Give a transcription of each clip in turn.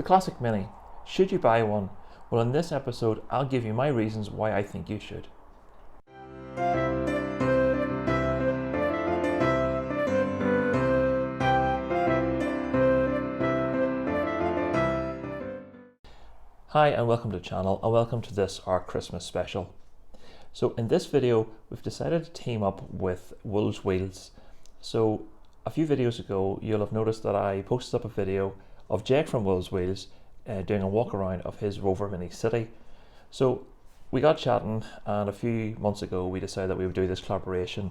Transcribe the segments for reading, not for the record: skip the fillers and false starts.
classic Mini. Should you buy one? Well, in this episode, I'll give you my reasons why I think you should. Hi and welcome to the channel, and welcome to this, our Christmas special. So in this video, we've decided to team up with Wull's Wheels. So a few videos ago, you'll have noticed that I posted up a video of Jake from Wull's Wheels doing a walk around of his Rover Mini City. So we got chatting, and a few months ago we decided that we would do this collaboration.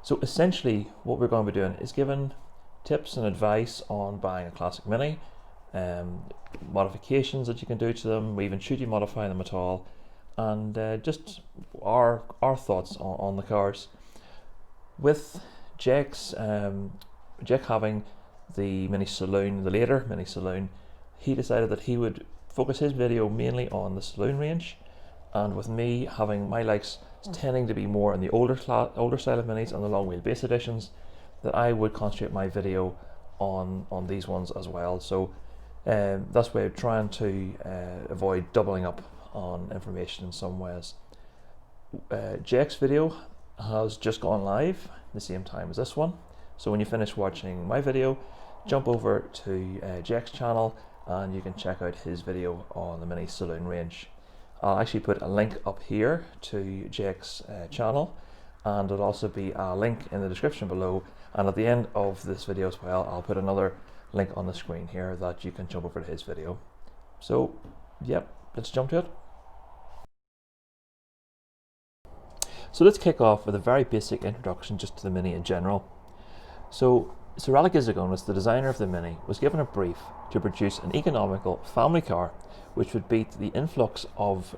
So essentially what we're going to be doing is giving tips and advice on buying a classic Mini, modifications that you can do to them, even should you modify them at all, and just our thoughts on the cars. With Jake having the Mini Saloon, the later Mini Saloon, he decided that he would focus his video mainly on the saloon range, and with me having my likes tending to be more in the older style of Minis and the long wheelbase editions, that I would concentrate my video on these ones as well. So that's why I'm trying to avoid doubling up on information in some ways. Jake's video has just gone live the same time as this one, so when you finish watching my video, jump over to Jake's channel and you can check out his video on the Mini Saloon range. I'll actually put a link up here to Jake's channel, and there'll also be a link in the description below, and at the end of this video as well, I'll put another link on the screen here that you can jump over to his video. So yep, let's jump to it. So let's kick off with a very basic introduction just to the Mini in general. So Sir Alex Izagonis, the designer of the Mini, was given a brief to produce an economical family car which would beat the influx of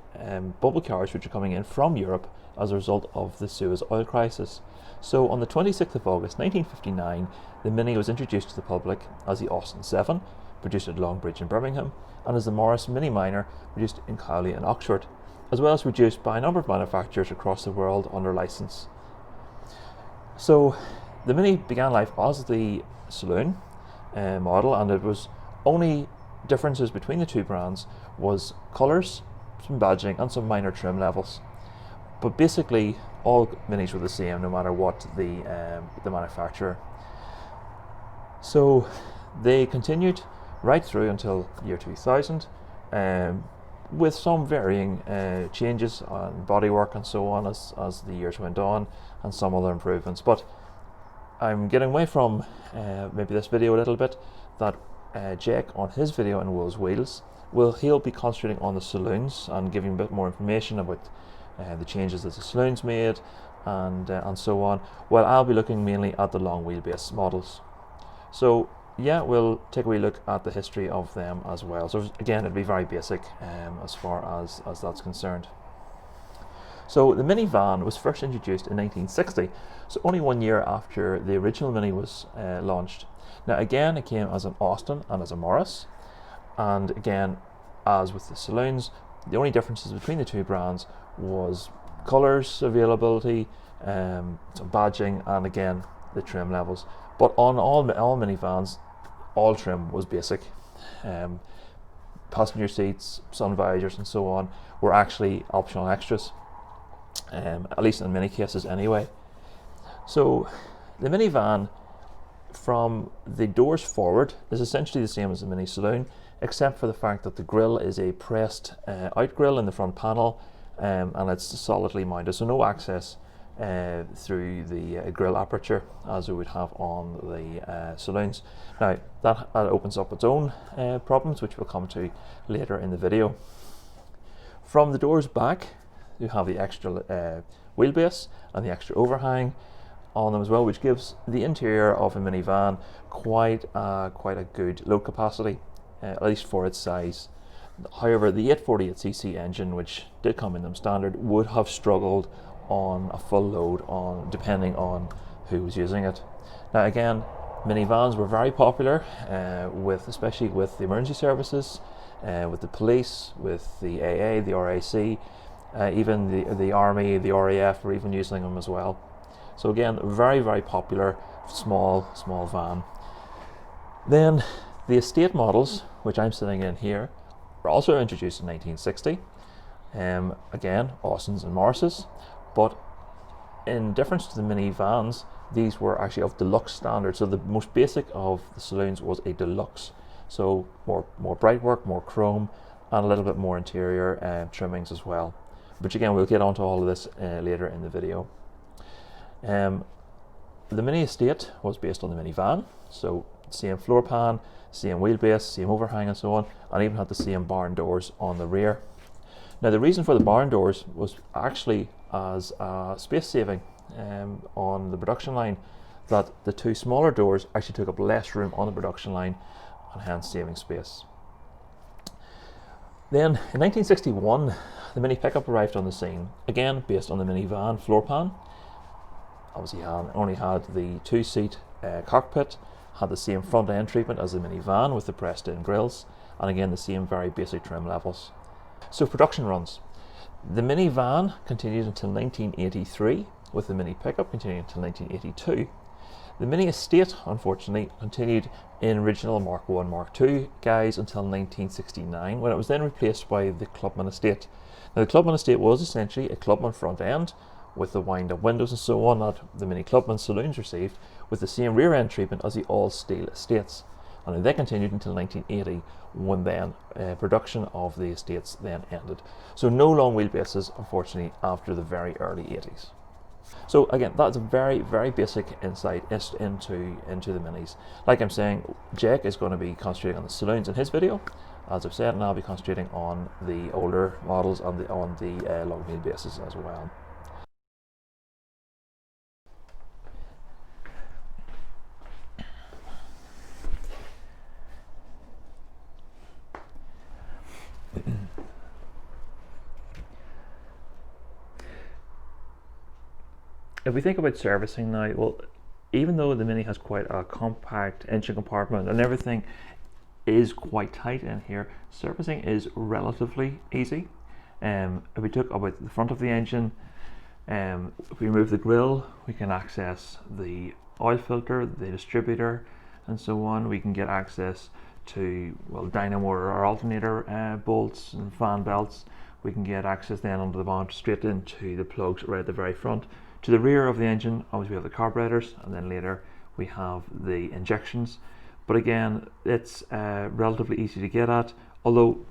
bubble cars which are coming in from Europe as a result of the Suez oil crisis. So on the 26th of August 1959, the Mini was introduced to the public as the Austin 7, produced at Longbridge in Birmingham, and as the Morris Mini Minor, produced in Cowley and Oxford, as well as produced by a number of manufacturers across the world under license. So the Mini began life as the saloon model, and it was only differences between the two brands was colours, some badging and some minor trim levels. But basically all Minis were the same no matter what the manufacturer. So they continued right through until year 2000 with some varying changes on bodywork and so on as the years went on, and some other improvements. But I'm getting away from maybe this video a little bit, that Jake on his video on Wull's Wheels, he'll be concentrating on the saloons and giving a bit more information about the changes that the saloons made and so on, while I'll be looking mainly at the long wheelbase models. So yeah, we'll take a wee look at the history of them as well. So again, it'll be very basic as far as that's concerned. So the Mini van was first introduced in 1960, so only 1 year after the original Mini was launched. Now again, it came as an Austin and as a Morris, and again, as with the saloons, the only differences between the two brands was colours, availability, some badging, and again the trim levels. But on all minivans, all trim was basic. Passenger seats, sun visors and so on were actually optional extras, at least in many cases anyway. So the minivan, from the doors forward, is essentially the same as the Mini Saloon, except for the fact that the grille is a pressed out grille in the front panel, and it's solidly mounted, so no access through the grille aperture as we would have on the saloons. Now that opens up its own problems, which we'll come to later in the video. From the doors back, you have the extra wheelbase and the extra overhang on them as well, which gives the interior of a minivan quite a good load capacity, at least for its size. However, the 848cc engine, which did come in them standard, would have struggled on a full load, depending on who was using it. Now again, minivans were very popular, especially with the emergency services, with the police, with the AA, the RAC, even the Army, the RAF were even using them as well. So again, very popular small van. Then The estate models, which I'm sitting in here, were also introduced in 1960. Again, Austins and Morrises, but in difference to the minivans, these were actually of deluxe standard. So the most basic of the saloons was a deluxe. So more bright work, more chrome, and a little bit more interior trimmings as well. But again, we'll get onto all of this later in the video. The mini estate was based on the minivan, so same floor pan, same wheelbase, same overhang and so on, and even had the same barn doors on the rear. Now the reason for the barn doors was actually as space saving on the production line, that the two smaller doors actually took up less room on the production line and hence saving space. Then in 1961 the mini pickup arrived on the scene, again based on the minivan floor pan. Obviously only had the two-seat cockpit, had the same front end treatment as the minivan with the pressed in grills, and again the same very basic trim levels. So production runs. The minivan continued until 1983, with the mini pickup continuing until 1982. The mini estate, unfortunately, continued in original Mark I, Mark II guise until 1969, when it was then replaced by the Clubman estate. Now the Clubman estate was essentially a Clubman front end with the wind-up windows and so on that the mini Clubman saloons received, with the same rear end treatment as the all-steel estates. And they continued until 1980, when then production of the estates then ended. So no long wheelbases, unfortunately, after the very early 80s. So again, that's a very, very basic insight into the minis. Like I'm saying, Jake is going to be concentrating on the saloons in his video, as I've said, and I'll be concentrating on the older models on the long wheelbases as well. If we think about servicing now, well, even though the Mini has quite a compact engine compartment and everything is quite tight in here, servicing is relatively easy. If we took about the front of the engine, if we remove the grille, we can access the oil filter, the distributor, and so on. We can get access to, well, dynamo or alternator bolts and fan belts. We can get access then under the bonnet straight into the plugs right at the very front. To the rear of the engine, obviously we have the carburetors, and then later we have the injections. But again, it's relatively easy to get at, although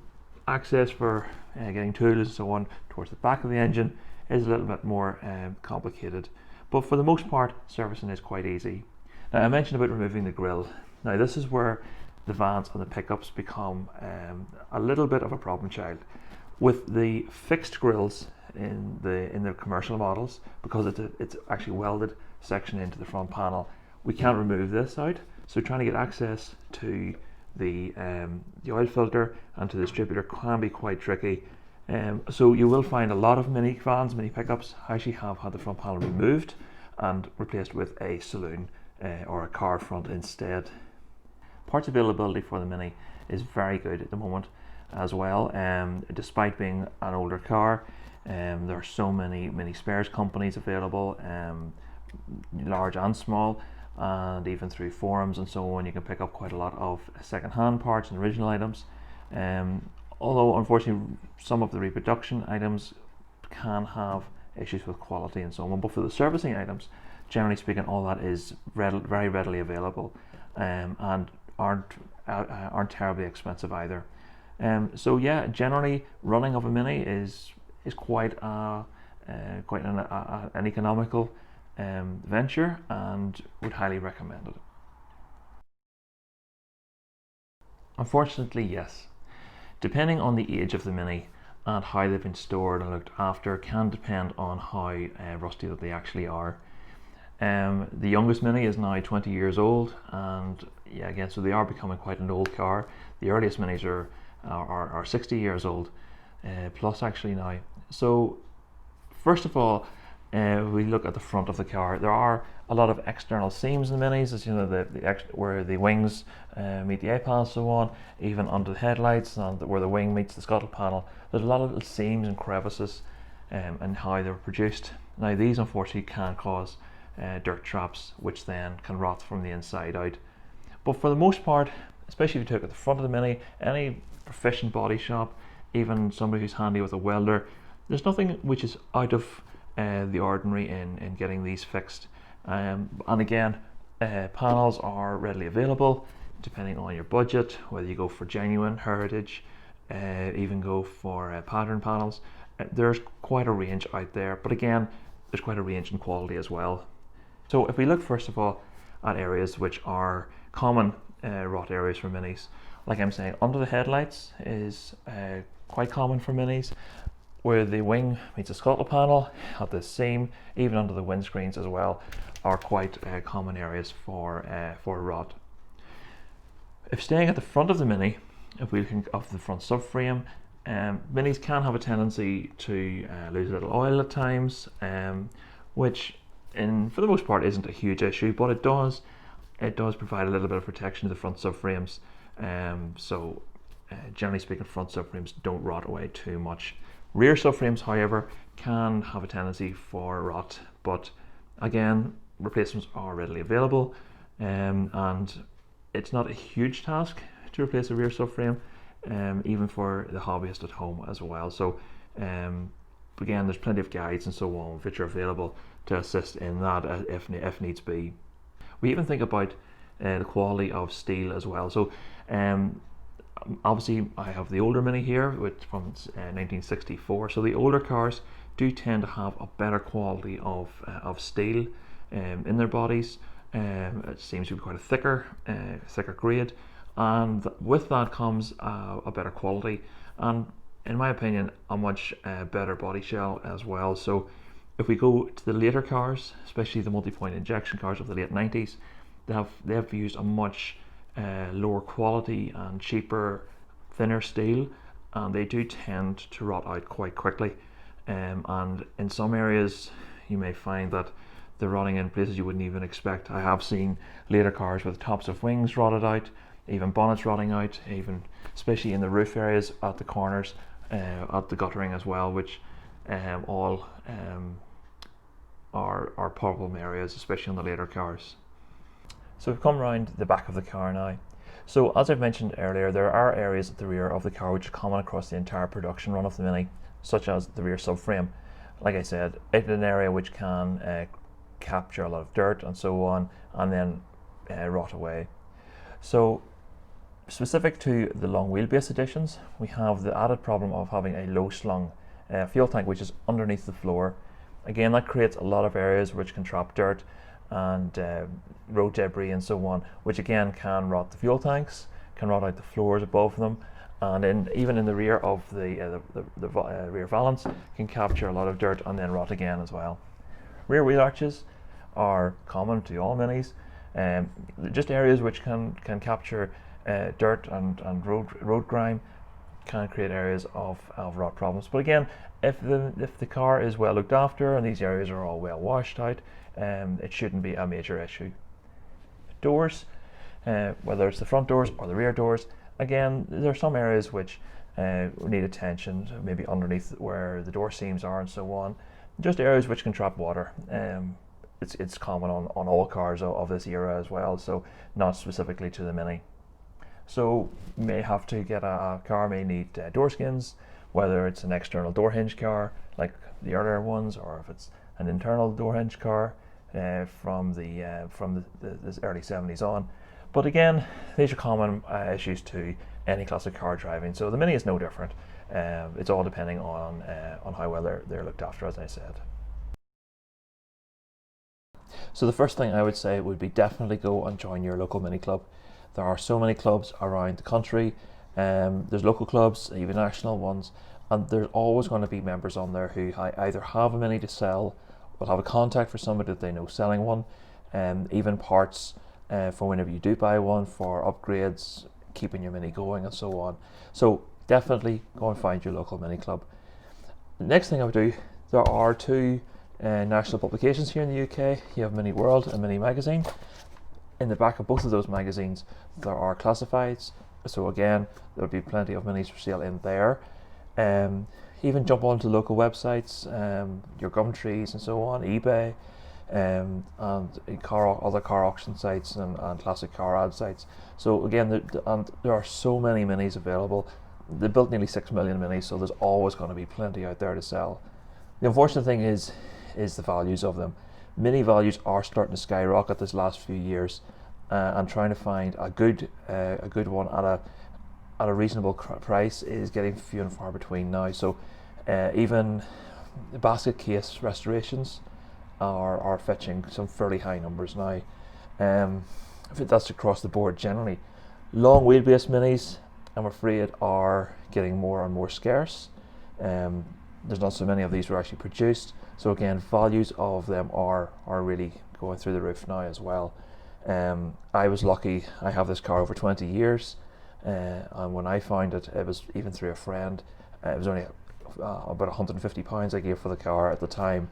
access for getting tools and so on towards the back of the engine is a little bit more complicated. But for the most part, servicing is quite easy. Now, I mentioned about removing the grille. Now, this is where the vans and the pickups become a little bit of a problem child. With the fixed grills in the commercial models, because it's actually welded section into the front panel, we can't remove this out. So trying to get access to the oil filter and to the distributor can be quite tricky. So you will find a lot of mini vans, mini pickups actually have had the front panel removed and replaced with a saloon or a car front instead. Parts availability for the Mini is very good at the moment as well. Despite being an older car, there are so many mini spares companies available, large and small, and even through forums and so on you can pick up quite a lot of second-hand parts and original items. Although unfortunately some of the reproduction items can have issues with quality and so on, but for the servicing items, generally speaking, all that is very readily available, and aren't terribly expensive either. So yeah, generally running of a Mini is quite an economical venture, and would highly recommend it. Unfortunately, yes. Depending on the age of the Mini and how they've been stored and looked after can depend on how rusty that they actually are. The youngest Mini is now 20 years old, and yeah, again, so they are becoming quite an old car. The earliest Minis are 60 years old, plus actually now. So first of all, we look at the front of the car. There are a lot of external seams in the Minis, as you know, where the wings meet the A-panel and so on, even under the headlights and where the wing meets the scuttle panel. There's a lot of little seams and crevices and how they were produced. Now these unfortunately can cause dirt traps, which then can rot from the inside out. But for the most part, especially if you took at the front of the Mini, any proficient body shop, even somebody who's handy with a welder, there's nothing which is out of the ordinary in getting these fixed. And again, panels are readily available depending on your budget, whether you go for genuine heritage, even go for pattern panels. There's quite a range out there, but again, there's quite a range in quality as well. So if we look first of all at areas which are common rot areas for Minis, like I'm saying, under the headlights is quite common for Minis, where the wing meets the scuttle panel, at the seam, even under the windscreens as well, are quite common areas for rot. If staying at the front of the Mini, if we think of the front subframe, Minis can have a tendency to lose a little oil at times, which for the most part isn't a huge issue, but it does provide a little bit of protection to the front subframes. So generally speaking, front subframes don't rot away too much. Rear subframes, however, can have a tendency for rot, but again, replacements are readily available, and it's not a huge task to replace a rear subframe, even for the hobbyist at home as well. So again, there's plenty of guides and so on which are available to assist in that if needs be. We even think about the quality of steel as well. So obviously I have the older Mini here from 1964, so the older cars do tend to have a better quality of steel in their bodies. It seems to be quite a thicker grade, and with that comes a better quality, and in my opinion a much better body shell as well. So if we go to the later cars, especially the multi-point injection cars of the late 90s, they have used a much lower quality and cheaper, thinner steel, and they do tend to rot out quite quickly. And in some areas you may find that they're rotting in places you wouldn't even expect. I have seen later cars with tops of wings rotted out, even bonnets rotting out, even especially in the roof areas, at the corners, at the guttering as well, which all are problem areas, especially on the later cars. So we've come around the back of the car now. So as I've mentioned earlier, there are areas at the rear of the car which are common across the entire production run of the Mini, such as the rear subframe. Like I said, it's an area which can capture a lot of dirt and so on, and then rot away. So specific to the long wheelbase editions, we have the added problem of having a low slung fuel tank which is underneath the floor. Again, that creates a lot of areas which can trap dirt and road debris and so on, which again can rot the fuel tanks, can rot out the floors above them, and even in the rear of the rear valance can capture a lot of dirt and then rot again as well. Rear wheel arches are common to all Minis, just areas which can capture dirt and road grime, can create areas of rot problems. But again, if the car is well looked after and these areas are all well washed out, it shouldn't be a major issue. Doors, whether it's the front doors or the rear doors, again, there are some areas which need attention, maybe underneath where the door seams are and so on. Just areas which can trap water. It's common on all cars of this era as well, so not specifically to the Mini. So you may have to get a car may need door skins, whether it's an external door hinge car like the earlier ones, or if it's an internal door hinge car from the early 70s on. But again, these are common issues to any classic car driving, so the Mini is no different. It's all depending on how well they're looked after, as I said. So the first thing I would say would be definitely go and join your local Mini club. There are so many clubs around the country. There's local clubs, even national ones, and there's always going to be members on there who either have a Mini to sell, will have a contact for somebody that they know selling one, even parts for whenever you do buy one, for upgrades, keeping your Mini going and so on. So definitely go and find your local Mini club. The next thing I would do, there are two national publications here in the UK. You have Mini World and Mini Magazine. In the back of both of those magazines there are classifieds, so again there will be plenty of Minis for sale in there. Even jump onto local websites, your Gumtrees and so on, eBay, and other car auction sites and classic car ad sites. So again, there are so many minis available. They built nearly 6 million minis, so there's always going to be plenty out there to sell. The unfortunate thing is the values of them. Mini values are starting to skyrocket this last few years, and trying to find a good one at a reasonable price is getting few and far between now. So even the basket case restorations are fetching some fairly high numbers now. I think that's across the board generally. Long wheelbase minis, I'm afraid, are getting more and more scarce. There's not so many of these were actually produced, so again, values of them are really going through the roof now as well. I was lucky, I have this car over 20 years, and when I found it, it was even through a friend. It was only about £150 I gave for the car at the time.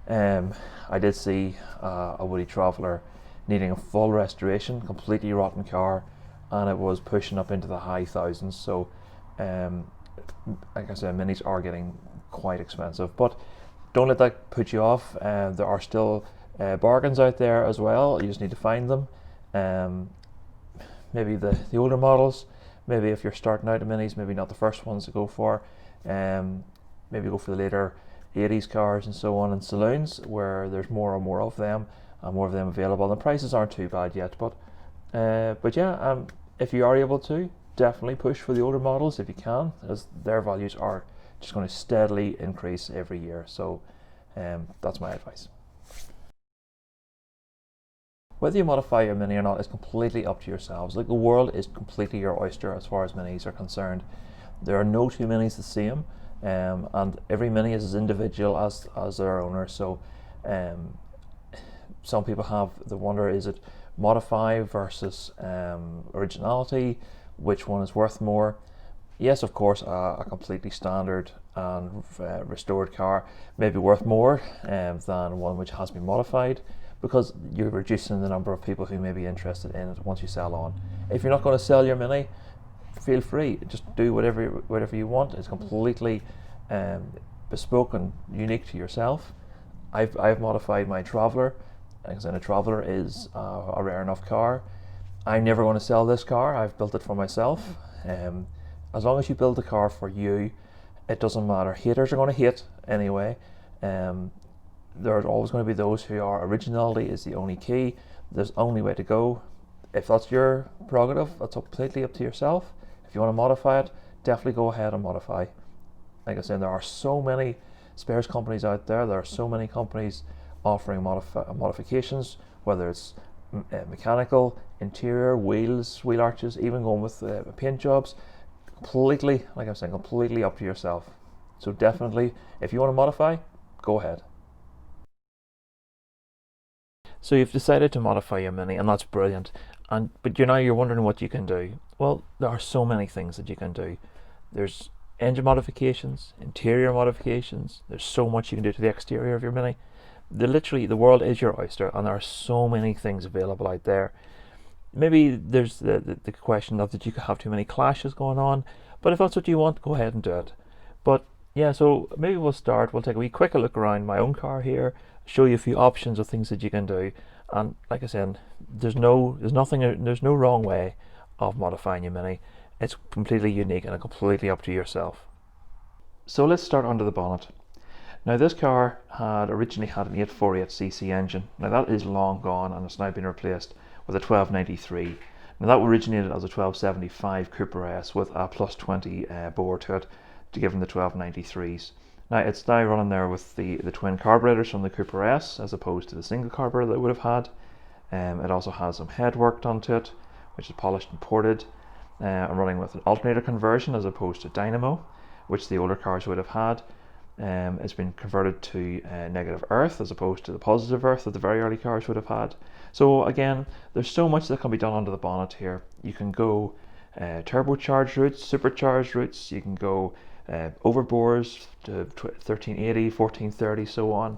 I did see a Woody Traveller needing a full restoration, completely rotten car, and it was pushing up into the high thousands. So like I said, minis are getting quite expensive, but don't let that put you off. There are still bargains out there as well. You just need to find them. Maybe the older models, maybe if you're starting out in minis, maybe not the first ones to go for. Maybe go for the later 80s cars and so on in saloons, where there's more and more of them and more of them available. The prices aren't too bad yet, but yeah, if you are able to, definitely push for the older models if you can, as their values are just going to steadily increase every year. So that's my advice. Whether you modify your Mini or not is completely up to yourselves. Like, the world is completely your oyster as far as Minis are concerned. There are no two Minis the same, and every Mini is as individual as their owner. So some people have the wonder, is it modify versus originality? Which one is worth more? Yes, of course, a completely standard and restored car may be worth more than one which has been modified, because you're reducing the number of people who may be interested in it once you sell on. If you're not going to sell your Mini, feel free, just do whatever you want. It's completely bespoke and unique to yourself. I've modified my Traveller, because a Traveller is a rare enough car. I'm never going to sell this car. I've built it for myself. As long as you build the car for you, it doesn't matter. Haters are going to hate anyway. There's always going to be those who are originality is the only key. There's only way to go. If that's your prerogative, that's completely up to yourself. If you want to modify it, definitely go ahead and modify. Like I said, there are so many spares companies out there. There are so many companies offering modifications, whether it's mechanical, interior, wheels, wheel arches, even going with paint jobs. Completely, like I'm saying, completely up to yourself. So definitely, if you want to modify, go ahead. So you've decided to modify your Mini, and that's brilliant. But you're wondering what you can do. Well, there are so many things that you can do. There's engine modifications, interior modifications. There's so much you can do to the exterior of your Mini. Literally, the world is your oyster, and there are so many things available out there. Maybe there's the question of that you could have too many clashes going on, but if that's what you want, go ahead and do it. But yeah, so maybe we'll take a wee quick look around my own car here, show you a few options of things that you can do. And like I said, there's no wrong way of modifying your Mini. It's completely unique and completely up to yourself. So let's start under the bonnet. Now, this car had originally had an 848cc engine. Now that is long gone, and it's now been replaced with a 1293. Now that originated as a 1275 Cooper S with a plus 20 bore to it to give them the 1293s. Now it's now running there with the twin carburetors from the Cooper S as opposed to the single carburetor that it would have had. It also has some head work done to it, which is polished and ported. I'm running with an alternator conversion as opposed to dynamo, which the older cars would have had. It's been converted to negative earth as opposed to the positive earth that the very early cars would have had. So again, there's so much that can be done under the bonnet here. You can go turbocharged routes, supercharged routes. You can go overbores to 1380, 1430, so on.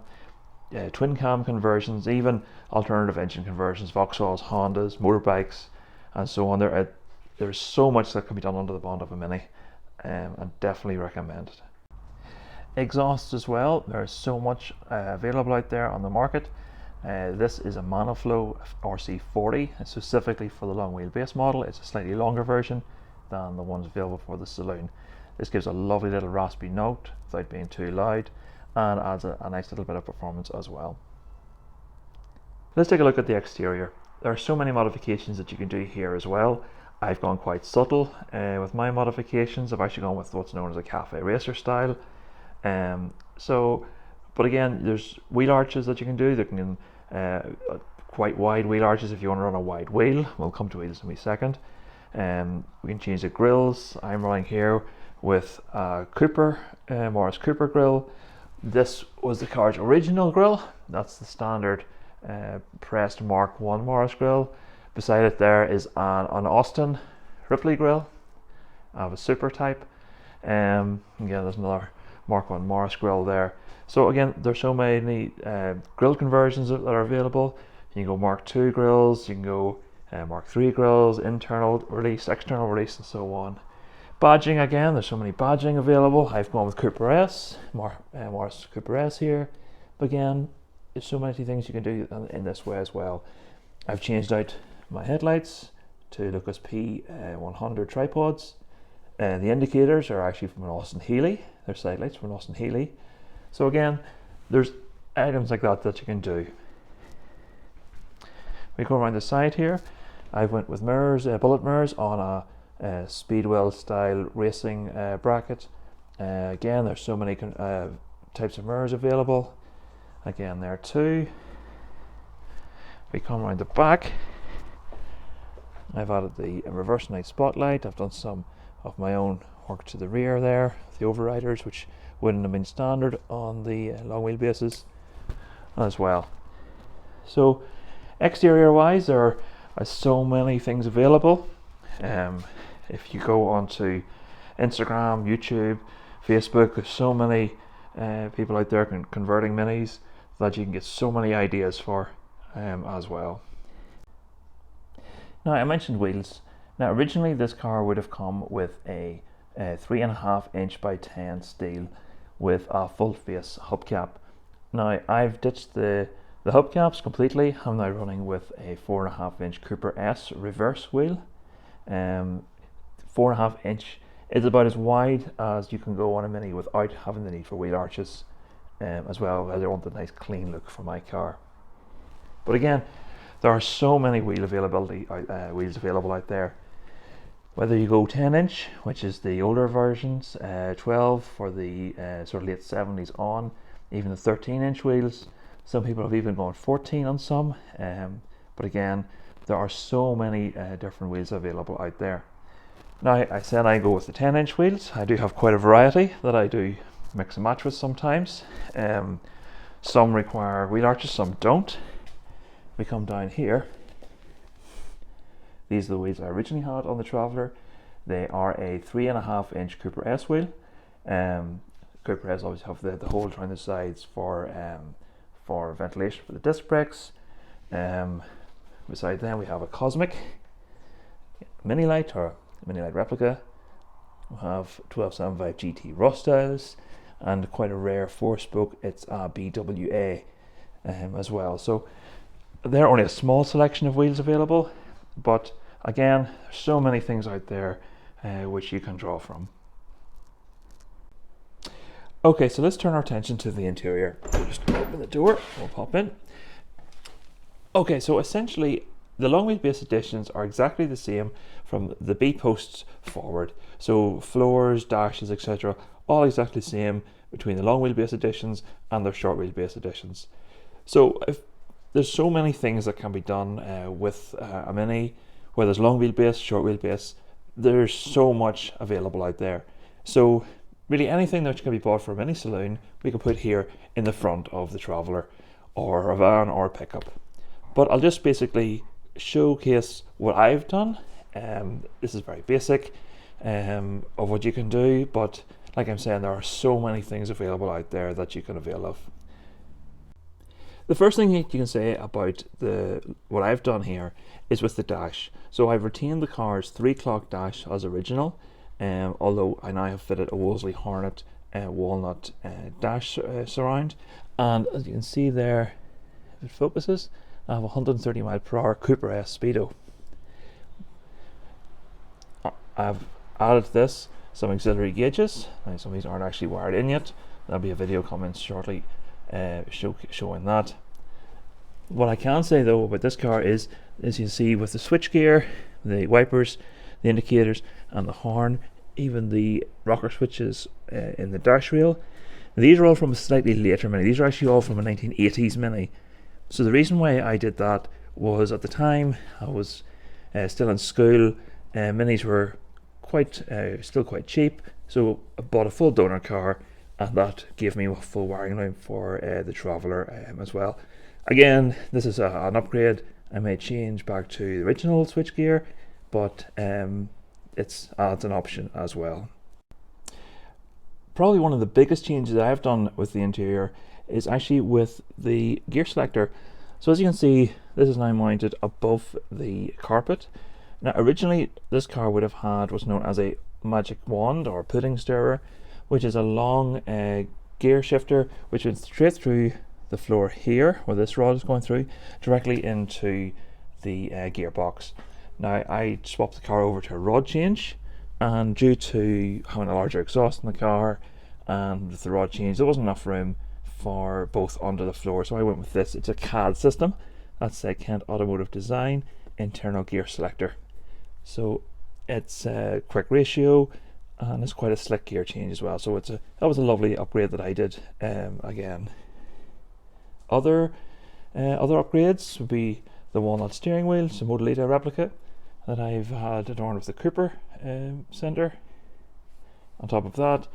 Twin cam conversions, even alternative engine conversions, Vauxhalls, Hondas, motorbikes, and so on. There's so much that can be done under the bonnet of a Mini, and definitely recommend it. Exhausts as well. There's so much available out there on the market. This is a Manoflow RC40, and specifically for the long wheelbase model. It's a slightly longer version than the ones available for the saloon. This gives a lovely little raspy note without being too loud, and adds a nice little bit of performance as well. Let's take a look at the exterior. There are so many modifications that you can do here as well. I've gone quite subtle with my modifications. I've actually gone with what's known as a cafe racer style. But again, there's wheel arches that you can do. There can quite wide wheel arches if you want to run a wide wheel. We'll come to wheels in a second. We can change the grills. I'm running here with a Cooper, Morris Cooper grill. This was the car's original grill. That's the standard pressed Mark 1 Morris grill. Beside it there is an Austin Ripley grill of a super type. Again, there's another Mark 1 Morris grill there. So again, there's so many grill conversions that are available. You can go Mark 2 grills, you can go Mark 3 grills, internal release, external release, and so on. Badging, again, there's so many badging available. I've gone with Cooper S, Morris Cooper S here. But again, there's so many things you can do in this way as well. I've changed out my headlights to Lucas P100 tripods. The indicators are actually from an Austin Healey. They're side lights from an Austin Healey. So again, there's items like that that you can do. We go around the side here. I went with mirrors, bullet mirrors on a Speedwell style racing bracket. Again, there's so many types of mirrors available. Again, there too. We come around the back. I've added the reverse night spotlight. I've done some of my own work to the rear there, the overriders, which wouldn't have been standard on the long wheelbases as well. So exterior wise, there are so many things available. If you go onto Instagram, YouTube, Facebook, there's so many people out there converting minis that you can get so many ideas for as well. Now, I mentioned wheels. Now, originally this car would have come with a 3.5 inch by 10 steel with a full face hubcap. Now, I've ditched the hubcaps completely. I'm now running with a 4.5 inch Cooper S reverse wheel. 4.5 inch is about as wide as you can go on a Mini without having the need for wheel arches, as well as I want a nice clean look for my car. But again, there are so many wheels available out there. Whether you go 10 inch, which is the older versions, 12 for the sort of late 70s on, even the 13 inch wheels. Some people have even gone 14 on some. But again, there are so many different wheels available out there. Now, I said I go with the 10 inch wheels. I do have quite a variety that I do mix and match with sometimes. Some require wheel arches, some don't. We come down here. These are the wheels I originally had on the Traveller. They are a 3.5 inch Cooper S wheel. Cooper S always have the holes around the sides for ventilation for the disc brakes. Beside them we have a Cosmic Mini Light or Mini Light replica. We have 1275 GT Rust styles and quite a rare 4-spoke. It's a BWA as well. So there are only a small selection of wheels available, but again, there's so many things out there which you can draw from. Okay, so let's turn our attention to the interior. We'll just open the door, we'll pop in. Okay, so essentially the long wheelbase editions are exactly the same from the B posts forward. So floors, dashes, etc., all exactly the same between the long wheelbase editions and their short wheelbase editions. So if there's so many things that can be done with a Mini, whether it's long wheelbase, short wheelbase, there's so much available out there. So really anything that can be bought for a Mini saloon, we can put here in the front of the Traveller or a van or a pickup. But I'll just basically showcase what I've done. This is very basic of what you can do, but like I'm saying, there are so many things available out there that you can avail of. The first thing you can say about what I've done here is with the dash. So I've retained the car's 3-clock dash as original, although I now have fitted a Wolseley Hornet walnut dash surround. And as you can see there, if it focuses, I have a 130 mile per hour Cooper S Speedo. I've added to this some auxiliary gauges. Now, some of these aren't actually wired in yet. There'll be a video coming shortly showing that. What I can say though about this car is, as you can see with the switch gear, the wipers, the indicators and the horn, even the rocker switches in the dash rail, these are all from a slightly later Mini. These are actually all from a 1980s Mini. So the reason why I did that was, at the time I was still in school, Minis were still quite cheap, so I bought a full donor car, and that gave me a full wiring room for the Traveller as well. Again, this is an upgrade. I may change back to the original switchgear, but it's an option as well. Probably one of the biggest changes that I've done with the interior is actually with the gear selector. So as you can see, this is now mounted above the carpet. Now originally this car would have had what's known as a magic wand or pudding stirrer, which is a long gear shifter which went straight through the floor here, where this rod is going through, directly into the gearbox. Now I swapped the car over to a rod change, and due to having a larger exhaust in the car and with the rod change, there wasn't enough room for both under the floor, so I went with this. It's a CAD system. That's a Kent Automotive Design internal gear selector. So it's a quick ratio and it's quite a slick gear change as well. So that was a lovely upgrade that I did. Again, other upgrades would be the walnut steering wheel. It's a Modellita replica that I've had adorned with the Cooper centre. On top of that,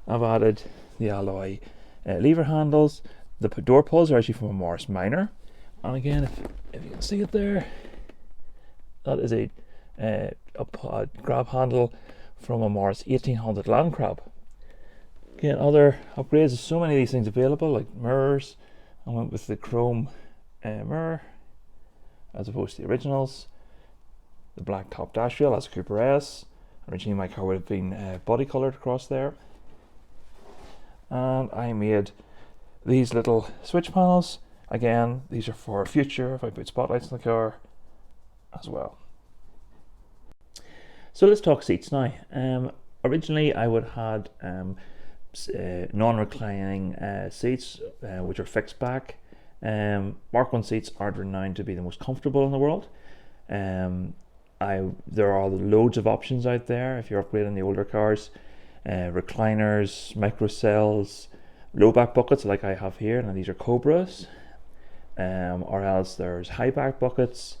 I've added the alloy lever handles. The door pulls are actually from a Morris Minor, and again, if you can see it there, that is a grab handle from a Morris 1800 Land Crab. Again, other upgrades, there's so many of these things available, like mirrors. I went with the chrome mirror as opposed to the originals. The black top dash rail, that's a Cooper S. Originally my car would have been body coloured across there. And I made these little switch panels. Again, these are for future if I put spotlights in the car as well. So let's talk seats now. Originally I would have had non-reclining seats which are fixed back. Mark 1 seats aren't renowned to be the most comfortable in the world. There are loads of options out there if you're upgrading the older cars. Recliners, microcells, low back buckets like I have here. Now these are Cobras, or else there's high back buckets.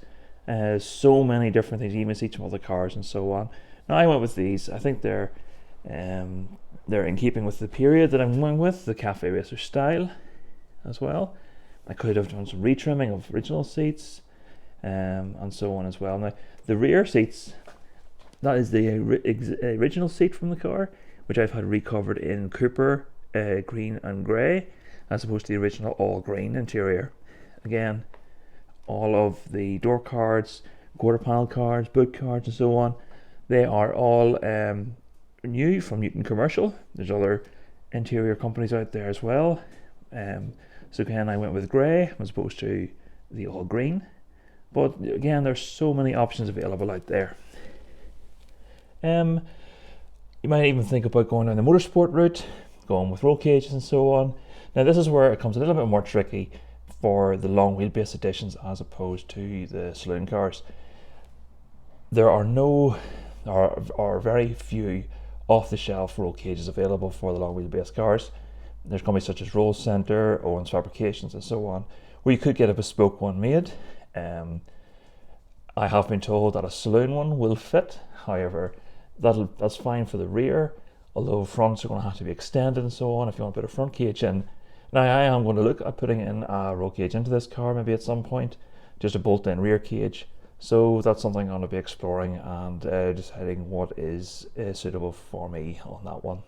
So many different things. You even see some other cars and so on. Now I went with these. I think they're in keeping with the period that I'm going with, the cafe racer style as well. I could have done some retrimming of original seats and so on as well. Now the rear seats, that is the original seat from the car, which I've had recovered in Cooper green and grey, as opposed to the original all green interior. Again, all of the door cards, quarter panel cards, boot cards and so on, they are all new from Newton Commercial. There's other interior companies out there as well. So again, I went with grey as opposed to the all green. But again, there's so many options available out there. You might even think about going down the motorsport route, going with roll cages and so on. Now this is where it comes a little bit more tricky for the long wheelbase editions as opposed to the saloon cars. There are very few off-the-shelf roll cages available for the long wheelbase cars. There's companies such as Roll Center, Owens Fabrications and so on, where you could get a bespoke one made. I have been told that a saloon one will fit. However, that's fine for the rear, although fronts are going to have to be extended and so on if you want to put a front cage in. Now I am going to look at putting in a roll cage into this car maybe at some point, just a bolt-in rear cage. So that's something I'm going to be exploring and deciding what is suitable for me on that one.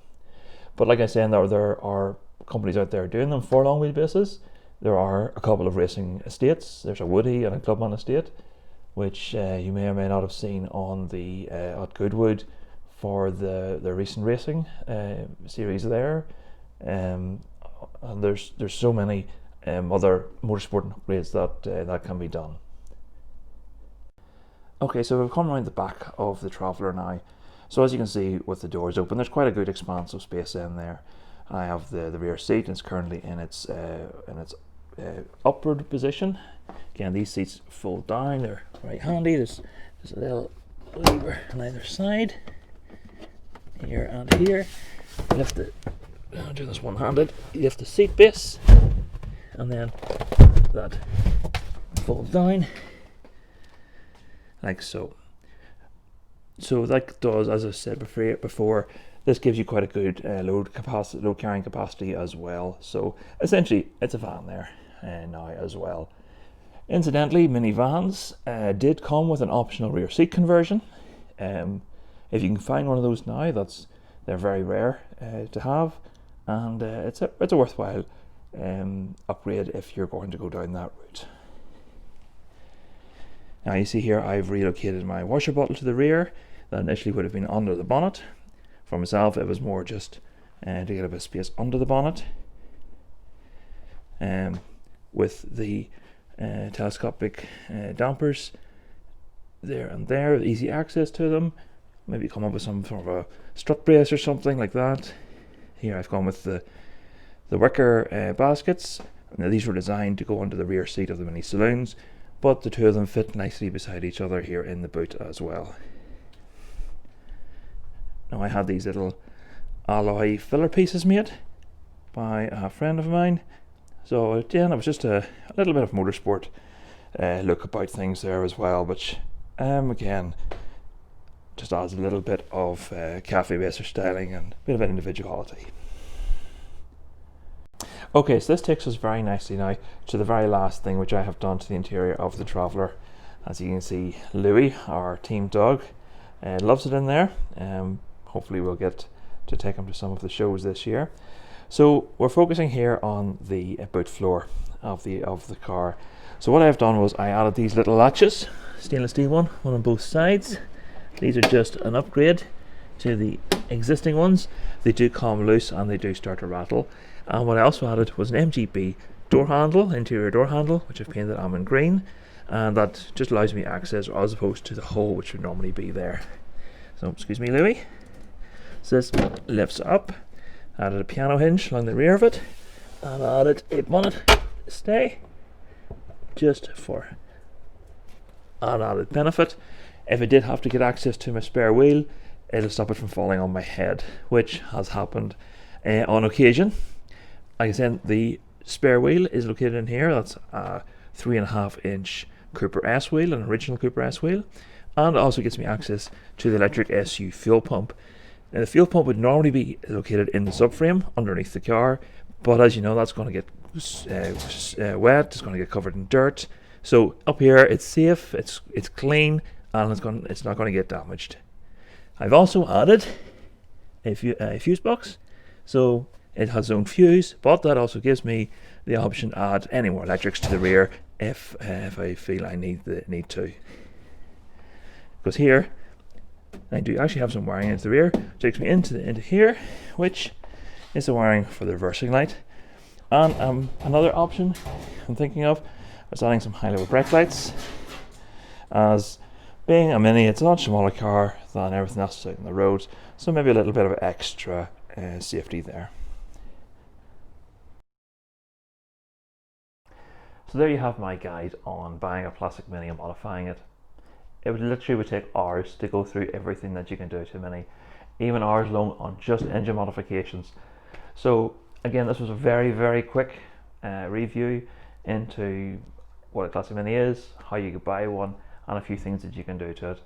But like I said, there are companies out there doing them for long wheelbases. There are a couple of racing estates. There's a Woody and a Clubman estate, which you may or may not have seen on the at Goodwood for the recent racing series there. And there's so many other motorsport upgrades that can be done. Okay, so we've come around the back of the Traveller now. So as you can see with the doors open, there's quite a good expanse of space in there. I have the rear seat, and it's currently in its upward position. Again, these seats fold down, they're very handy. There's a little lever on either side, here and here. Lift it, I'll do this one-handed. You lift the seat base, and then that folds down like so. So that does, as I said before, this gives you quite a good load carrying capacity as well. So essentially, it's a van there now as well. Incidentally, minivans did come with an optional rear seat conversion. If you can find one of those now, they're very rare to have, and it's a worthwhile upgrade if you're going to go down that route. Now you see here I've relocated my washer bottle to the rear. That initially would have been under the bonnet. For myself, it was more just to get a bit of space under the bonnet. With the telescopic dampers there and there, easy access to them. Maybe come up with some sort of a strut brace or something like that. Here I've gone with the wicker baskets. Now these were designed to go under the rear seat of the mini saloons, but the two of them fit nicely beside each other here in the boot as well. Now I had these little alloy filler pieces made by a friend of mine. So again, it was just a little bit of motorsport look about things there as well, which again just adds a little bit of cafe racer styling and a bit of individuality. Okay, so this takes us very nicely now to the very last thing which I have done to the interior of the Traveller. As you can see, Louis, our team dog, loves it in there. Hopefully we'll get to take him to some of the shows this year. So we're focusing here on the boot floor of the car. So what I've done was I added these little latches, stainless steel one on both sides. These are just an upgrade to the existing ones. They do come loose and they do start to rattle. And what I also added was an MGB door handle, interior door handle, which I've painted almond green, and that just allows me access as opposed to the hole which would normally be there. So excuse me, Louis. So this lifts up. Added a piano hinge along the rear of it, and added a bonnet stay just for an added benefit. If I did have to get access to my spare wheel, it'll stop it from falling on my head, which has happened on occasion. Like I said, the spare wheel is located in here. That's a 3.5 inch Cooper S wheel, an original Cooper S wheel, and it also gives me access to the electric SU fuel pump. Now, the fuel pump would normally be located in the subframe underneath the car, but as you know, that's going to get wet, it's going to get covered in dirt. So up here it's safe, it's clean, and it's not going to get damaged. I've also added a fuse box, so it has its own fuse, but that also gives me the option to add any more electrics to the rear if I feel I need to. Because here I do actually have some wiring into the rear, which takes me into here, which is the wiring for the reversing light. And another option I'm thinking of is adding some high-level brake lights. As being a Mini, it's a lot smaller car than everything else out on the roads, so maybe a little bit of extra safety there. So there you have my guide on buying a plastic Mini and modifying it. It would take hours to go through everything that you can do to a Mini, even hours long on just engine modifications. So again, this was a very, very quick review into what a classic Mini is, how you could buy one, and a few things that you can do to it.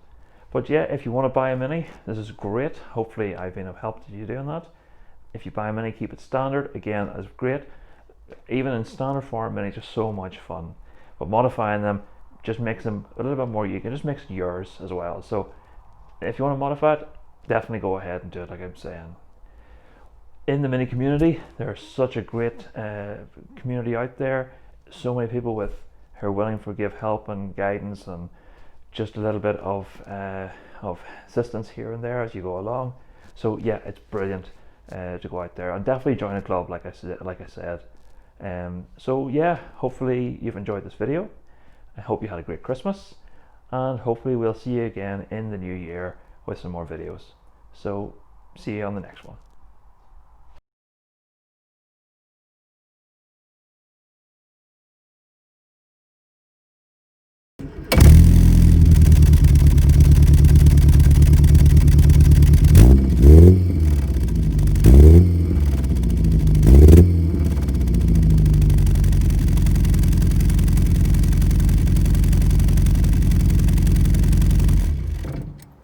But yeah, if you want to buy a Mini, this is great. Hopefully I've been of help to you doing that. If you buy a Mini, keep it standard. Again, that's great. Even in standard form, Minis are so much fun. But modifying them just makes them a little bit more, you can just make it yours as well. So if you want to modify it, definitely go ahead and do it, like I'm saying. In the Mini community, there's such a great community out there. So many people who are willing to give help and guidance and just a little bit of assistance here and there as you go along. So yeah, it's brilliant to go out there and definitely join a club, like I said. So yeah, hopefully you've enjoyed this video. I hope you had a great Christmas, and hopefully we'll see you again in the new year with some more videos. So see you on the next one.